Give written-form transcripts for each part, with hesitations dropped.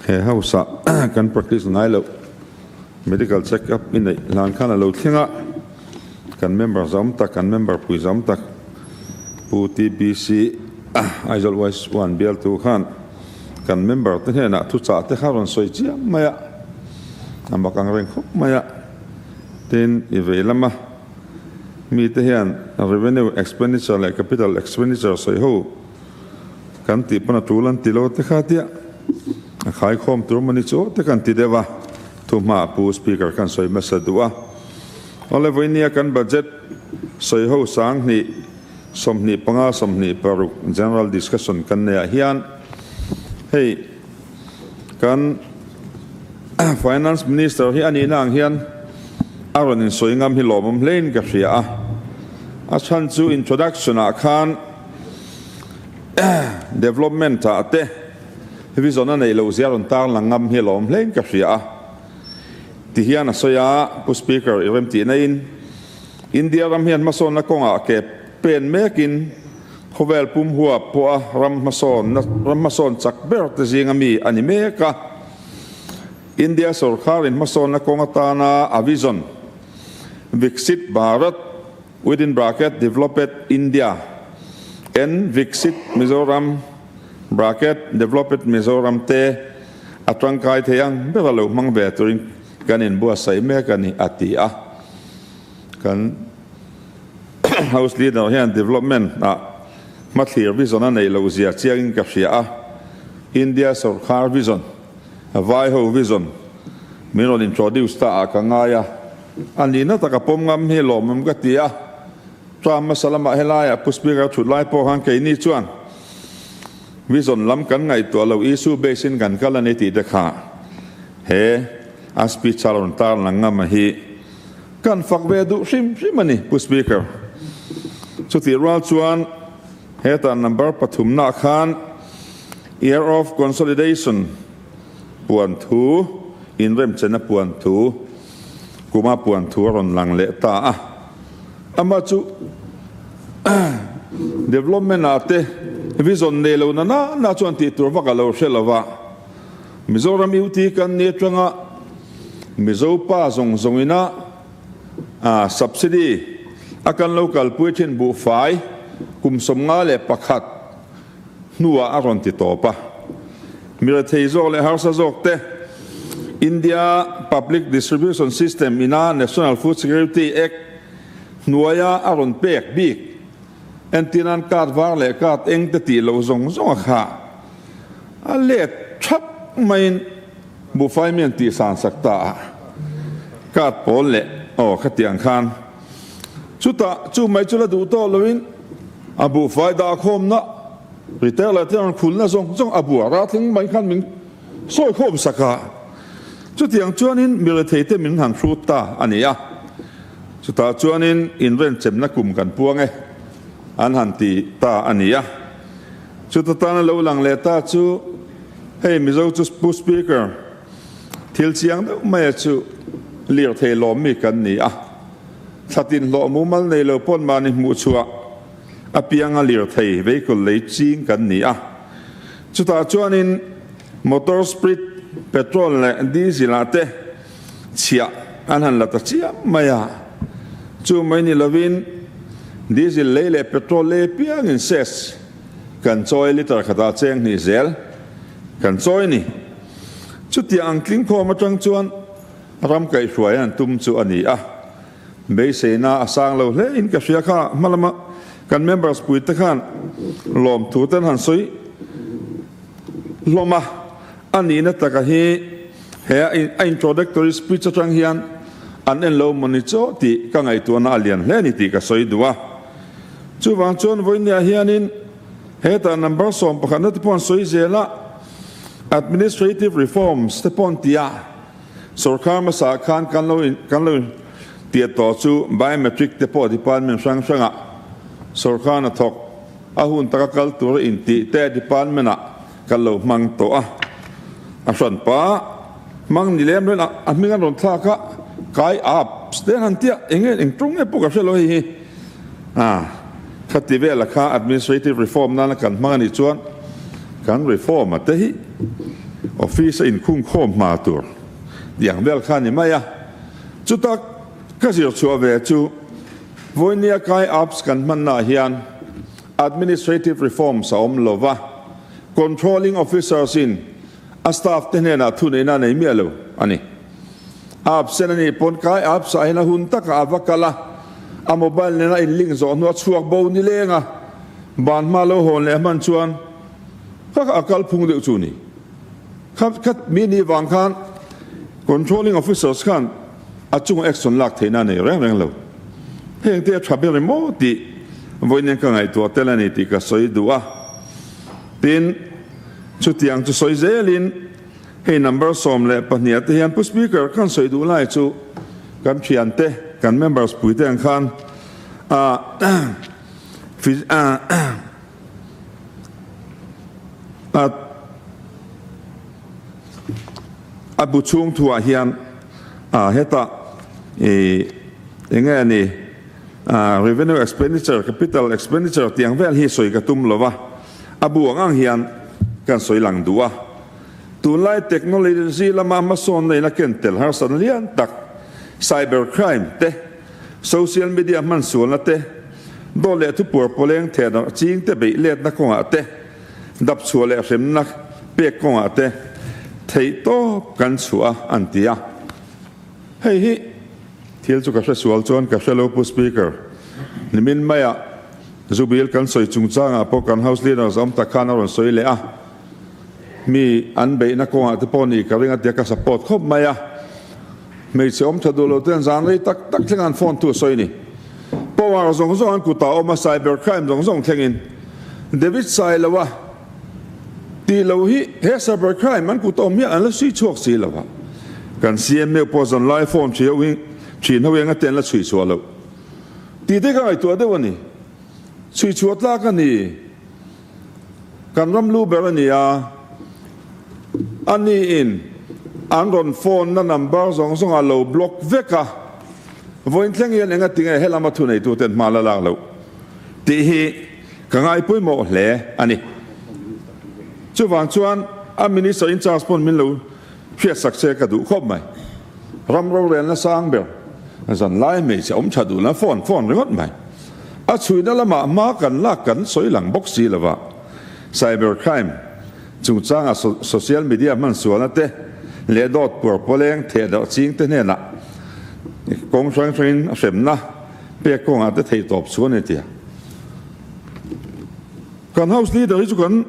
he hausa kan practice ngai lo medical check up in nei lan khana lo thinga kan member zam tak kan member pui zam tak pu TBC aizol wise one BIALTU khan kan member te hena thu cha te kharon soi chia maya amakang reng khop maya ten ivelama mi te hian revenue expenditure le capital expenditure soi ho kan ti pana tulan tilo te khatia khai khom tur mani cho te kan ti dewa tu ma pu speaker kan soi masadua ole voinia kan budget soi ho sang ni somni panga somni paru general discussion kan ne hian hey kan finance minister hi ani nang hian aron in soingam hi lomam lein ka ria a chan chu introduction a khan development ta te vision nei lo ziaron tar langam hi lom lein ka ria ti hian a soya pu speaker irem ti nain India ram hian mason na konga ke pen mekin khovel pum huwa po ram mason chak ber te jingami ani meka India sarkar in mason na konga tana a vision Viksit Bharat within bracket developed India and Viksit Mizoram bracket developed Mizoram te atangkai theyang beralo mang veturing kanin bua sai meka ni atia kan house leader here development mathir vision anei lo zia chiang ka ria India sarkar vision a vai ho vision miron introduce ta akangaya anina takapom ngam hi lomam ka tia tram salama helaya puspira thulai po hang ke ni chuan vision lam kan ngai to lo issue basin kan kalani ti dekha he aspi chalon tar langam hi kan fakve du shimani puspira chuti ral chuan heta number pathumna khan year of consolidation puan thu in rem chena puan thu kuma puan thu ron lang le ta ama chu development ate vision ne lo na chuan ti tur vaka lo shelawa Mizoram uti kan ne tanga mizo pa zongina subsidy akan local puichin bu fai kum somnga le pakhat nuwa aron ti topa miratheizo le harsa zokte India Public Distribution System ina National Food Security Act nuaya aron pek big entinan kat var le kat eng te ti lo zong kha a le thap main bu fai mian ti san sakta kat pol le o khatiang khan chuta chu mai chula du to loin abu faida khom na retailer ten khulna zong abu ra thing mai khan min soi khom saka chu tiang chuanin military te min han fruta ania chuta chuanin invent chemna kum kan puange an han ti ta ania chuta ta lo lang le ta chu hey mizo chu speaker thil chiang do mai chu lir thei lom mi kan ni thatin lo mu mal nei lo pon mani mu chua apianga lir thei vehicle le ching kan ni chuta chuanin motor spirit petrol le diesel ate chia anhan la ta chia maya chu mai ni lovin diesel le petrol le piang in ses kan choi liter khata cheng ni zel kan choi ni chuti angkling kho ma tang chuan ram kai hruaian tum chu ani be seina asang lo le in ka sia kha malama kan members pui ta khan lom thu tan han soi loma ani na taka hi he introductory speech atang hian an en lo moni cho ti ka ngai tu na alian le ni ti ka soi duwa chu wang chon voinia hianin he ta number som pakhan na pon soi zela administrative reforms te pon tia sarkar ma sa khan kan lo tia to chu biometric te po department sanga sarkar na thok ahun takakal tur in ti te department kan lo mang to asan pa mang ni lem ren mingan ron tha ka kai up sten han tia eng trung e pu ka selo hi khati vela kha administrative reform na kan mang ni chuan kan reform ate hi office in khung khom ma tur diang bel khan ni maya chu tak ka zir chu ve chu voinia kai apps kan man na hian administrative reforms a om lova controlling officers in a staff tenena thunena nei mi alo ani apps senani pon kai apps a hena hun tak avakala a mobile nena in link zo no chuak bo ni lenga ban ma lo hon le man chuan ka akal phung de chu ni khat mi ni wang khan controlling officers khan achung action lak theina nei reng lo heng te travel mo ti voinen ka ngai to telani ti ka soi duwa tin chutiang chu soi zelin he number som le pahnia te hian pu speaker kan soi du lai chu kan thian te kan members puite ang khan abu chung thua hian heta enga ni revenue expenditure capital expenditure tiang vel hi soi ka tum lova abu ang hian kan soi lang duwa tunlai technology lama ma son nei na kentel har san lian tak cyber crime te social media man suan te dole tu por poleng the na ching te be let na ko ate dap chuale rem na pe ko ate thei to kan chua antia hei hi thil chu ka sual chon ka fellow speaker nimin maya zubil kan soi chung changa po kan house leaders am ta khana ron soi le a mi an be na ko ate poni ka ringa te ka support khop maya mei chom thadolo ten zan rei tak tak tlengan phone tu soi ni power zong zong ku ta oma cyber crime zong zong thlengin David SAILO wa ti lo hi he cyber crime man ku to mi an la si chok si lawa kan cm me pozon live phone chi wing chi no wenga ten la chui so lo ti te ka ai to de wani chui chuat la ka ni kan ram lu ber ni a ani in an ron phone na number zong zong a lo block veka voin thleng yen enga tinga helama thu nei tu ten mala la lo ti hi ka ngai pui mo hle ani chu wang chuan a minister in charge pon min lo phia sakse ka du khop mai ram ro ren la sang ber zan lai me se om chadu na phone ringot mai a chui na lama ma kan la kan soi lang box si lawa cyber crime chung changa social media man suana te le dot por poleng the da ching te ne na kong sang train sem na pe kong a te thei top suan tia kan house leader chu kan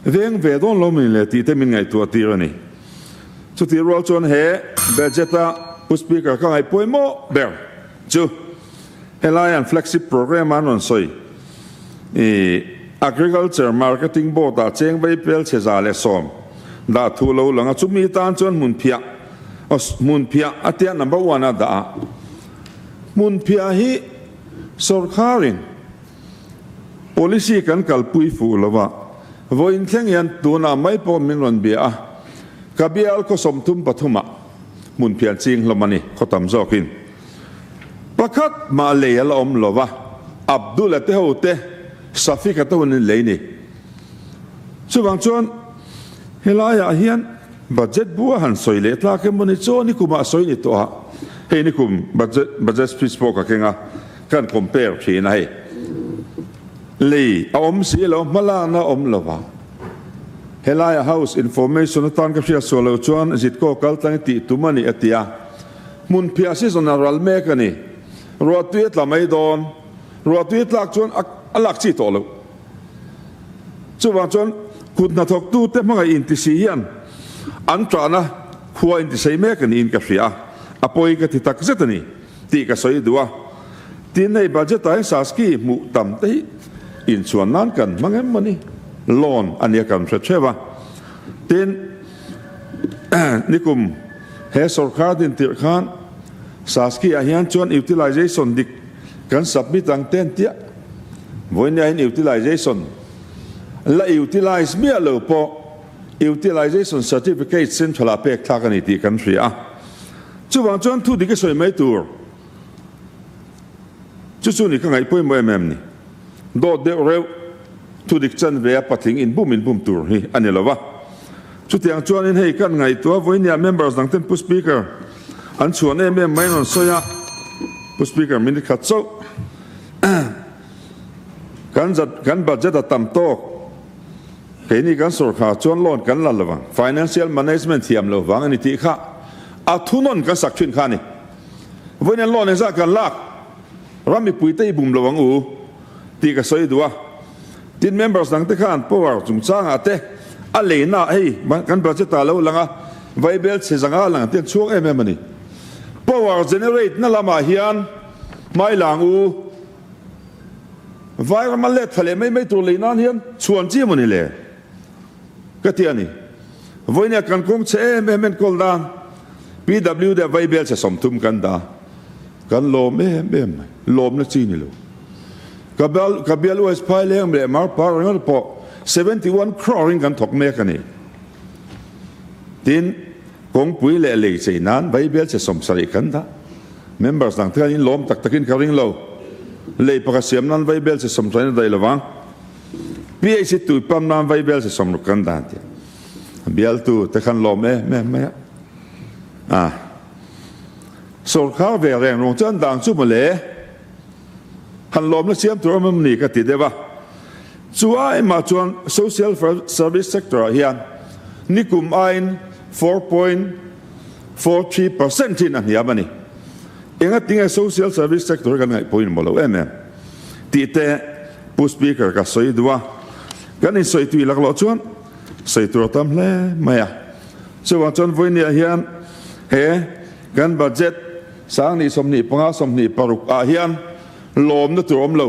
veng ve don lo min le ti te min ngai tu atirani chu ti rol chon he budgeta pu speaker ka ngai poimo ber chu helian flagship program anon soi agriculture marketing board a cheng vai pel cheza le som da thu lo langa chumi tan chon mun phia atia number 1 a da mun phia hi sarkarin policy kan kalpui fu lova voin thleng yan tuna mai po min ron bia kabial ko somtum pathuma mun phia ching lomani khotam zokin pakhat ma le ala om lova abdul ate hote safika to nin leini chuwang chon helaya hian budget bua han soile tla ke moni choni kuma soini to ha he ni kum budget speech poka kenga kan compare thina he le om si lo mala na om lova helaya house information tan ka fia solo chuan zit ko kaltang ti tumani atia mun phia si general mekani ruatuit la mai don ruatuit lak chuan alak chi to lo chuwang chuan kut na thok tu te mangai in ti si hian an trana khuwa in ti sei mekani in ka fia apoi ka ti tak zetani ti ka soi duwa tin nei budget ai saski mu tam te in chuan nan kan mangem mani loan ania kan threwa tin nikum he sarkar din tir khan saski a hian chuan utilization dik kan submit ang ten tia voinia in utilization la utilize mi alo po utilization certificate central apek thakani ti kan thria chuwang chuan thu dik soi mai tur chu ni ka ngai poi mo em ni do de rew thu dik chan ve pathing in bum tur hi anilova ชุดที่ชวนนี่ให้กันไงตัววันนี้ members ดังเต้นผู้ speaker อันชวนไม่นอนสอยผู้ speaker มินิขัดโซ่กันบัตรจะต่ำโตเห็นนี่กันสุขาชวนโลนกันละระวัง financial management เทียมระวังอันนี้ที่ข้าอาทุนนกันสักชิ้นข้านี่วันนี้โลนในสักกันลักเรามีปุ๋ยเตยบุ่มระวังตีก็สวยดูทีม members ดังเต้ข้านพวกจุ่มสร้างอาเตอะไรน่ะเฮ้ยกันบัตรจะตาแล้วลังไวเบลเสียงอะไรลังเตี้ยช่วงมันนี่พวก generate นั่นละมาเฮียนไม่หลังไฟมันเล็ดทะเลไม่ตัวเลยนั่นเฮียนชวนจี้มันนี่เลยก็เทียนี่วันนี้กันคงเชื่อมันกอลดา PW เดี๋ยวไวเบลจะสมทุมกันดากันโลมโลมนั่นจีนี่ลูกกับเบลUS พายเลี้ยงเบลมาร์พาร์งั้นพอ71 crore กันถกเมกันนี่ทีนคงปุ๋ยเละเลยสินั้นไวเบลจะสมสริกันดา members ต่างที่นี่โลมตักกินการิงโลเลยประกาศเสียมนั้นไวเบลจะสมสริได้ระวังพี่ไอ้สิตุยปั๊มนั้นไวเบลจะสมรุกันดาที่เบลตูแต่ขันโลมไม่ส่วนข้าวเวรแรงลงจนดังสุดมาเลยขันโลมแล้วเสียมตัวมันนี่ก็ติดได้ปะส่วนมาจวน social service sector เฮียนนี่กลุ่มไอ้ 4.43% ที่นั่นเฮียมันนี่เองก็ทิ้ง social service sector กันไงพูดมาแล้วตีเตะผู้ speaker ก็สวยดูว่ากันนี่สวยตุยหลักหล่อจวนสวยตัวทำเลยไม่ส่วนจวนวันนี้เฮียนกันบัดเจ็ตสร้างนี่สมนี่ปังสมนี่ปรุกเฮียนลมนั่นตัวอมเรา